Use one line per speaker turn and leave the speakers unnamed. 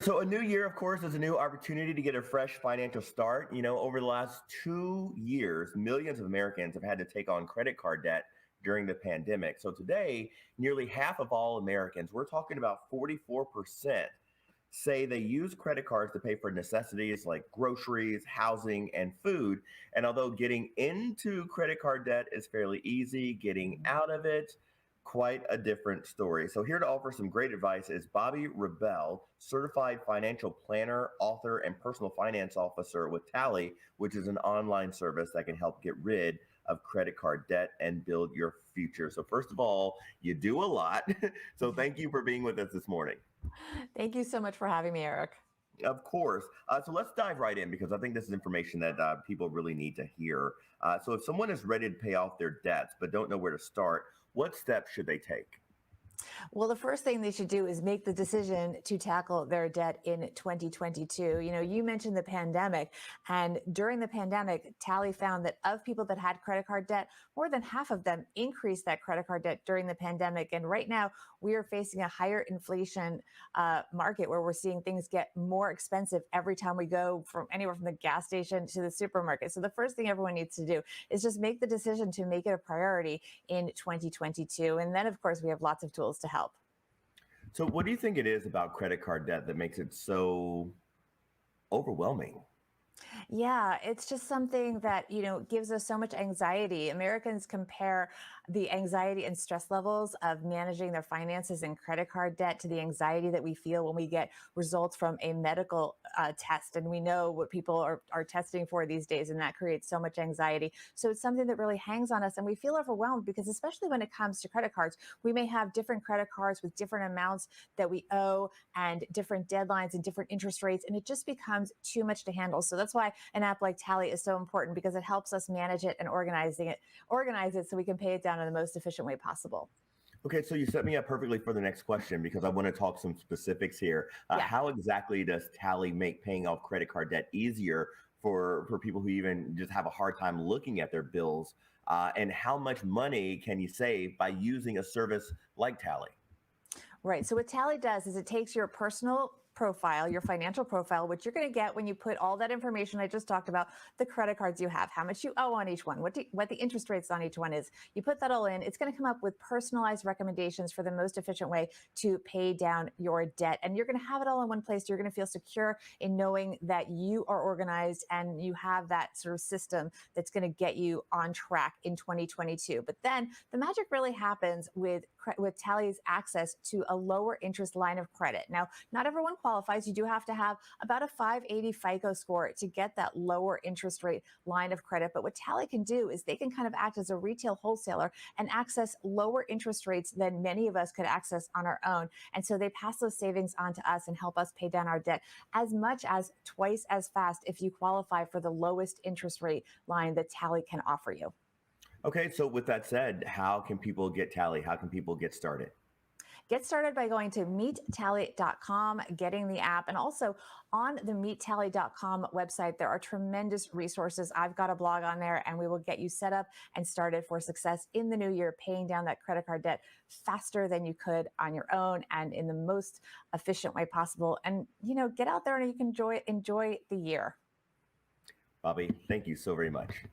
So a new year, of course, is a new opportunity to get a fresh financial start. Over the last 2 years, millions of Americans have had to take on credit card debt during the pandemic. So today, nearly half of all Americans, we're talking about 44%, say they use credit cards to pay for necessities like groceries, housing, and food. And although getting into credit card debt is fairly easy, getting out of it, quite a different story. So, here to offer some great advice is Bobby Rebel, certified financial planner, author, and personal finance officer with Tally, which is an online service that can help get rid of credit card debt and build your future. So, first of all, you do a lot. So, thank you for being with us this morning.
Thank you so much for having me, Eric.
Of course. So let's dive right in because I think this is information that people really need to hear. So if someone is ready to pay off their debts but don't know where to start, what steps should they take?
Well, the first thing they should do is make the decision to tackle their debt in 2022. You mentioned the pandemic, and during the pandemic, Tally found that of people that had credit card debt, more than half of them increased that credit card debt during the pandemic. And right now, we are facing a higher inflation market where we're seeing things get more expensive every time we go from anywhere from the gas station to the supermarket. So the first thing everyone needs to do is just make the decision to make it a priority in 2022. And then, of course, we have lots of tools to help.
So what do you think it is about credit card debt that makes it so overwhelming?
Yeah, it's just something that, gives us so much anxiety. Americans compare the anxiety and stress levels of managing their finances and credit card debt to the anxiety that we feel when we get results from a medical test. And we know what people are testing for these days, and that creates so much anxiety. So it's something that really hangs on us, and we feel overwhelmed because, especially when it comes to credit cards, we may have different credit cards with different amounts that we owe and different deadlines and different interest rates, and it just becomes too much to handle. So that's why an app like Tally is so important, because it helps us manage it and organize it so we can pay it down in the most efficient way possible.
Okay, so you set me up perfectly for the next question because I want to talk some specifics here.
Yeah.
How exactly does Tally make paying off credit card debt easier for people who even just have a hard time looking at their bills? And how much money can you save by using a service like Tally?
Right. So what Tally does is it takes your personal profile, your financial profile, which you're going to get when you put all that information I just talked about, the credit cards you have, how much you owe on each one, what the interest rates on each one is. You put that all in, it's going to come up with personalized recommendations for the most efficient way to pay down your debt. And you're going to have it all in one place. You're going to feel secure in knowing that you are organized and you have that sort of system that's going to get you on track in 2022. But then the magic really happens with Tally's access to a lower interest line of credit. Now, not everyone qualifies. You do have to have about a 580 FICO score to get that lower interest rate line of credit. But what Tally can do is they can kind of act as a retail wholesaler and access lower interest rates than many of us could access on our own. And so they pass those savings on to us and help us pay down our debt as much as twice as fast if you qualify for the lowest interest rate line that Tally can offer you.
Okay, so with that said, how can people get Tally? How can people get started?
Get started by going to meettally.com, getting the app, and also on the meettally.com website, there are tremendous resources. I've got a blog on there, and we will get you set up and started for success in the new year, paying down that credit card debt faster than you could on your own and in the most efficient way possible. And, get out there and you can enjoy the year.
Bobby, thank you so very much.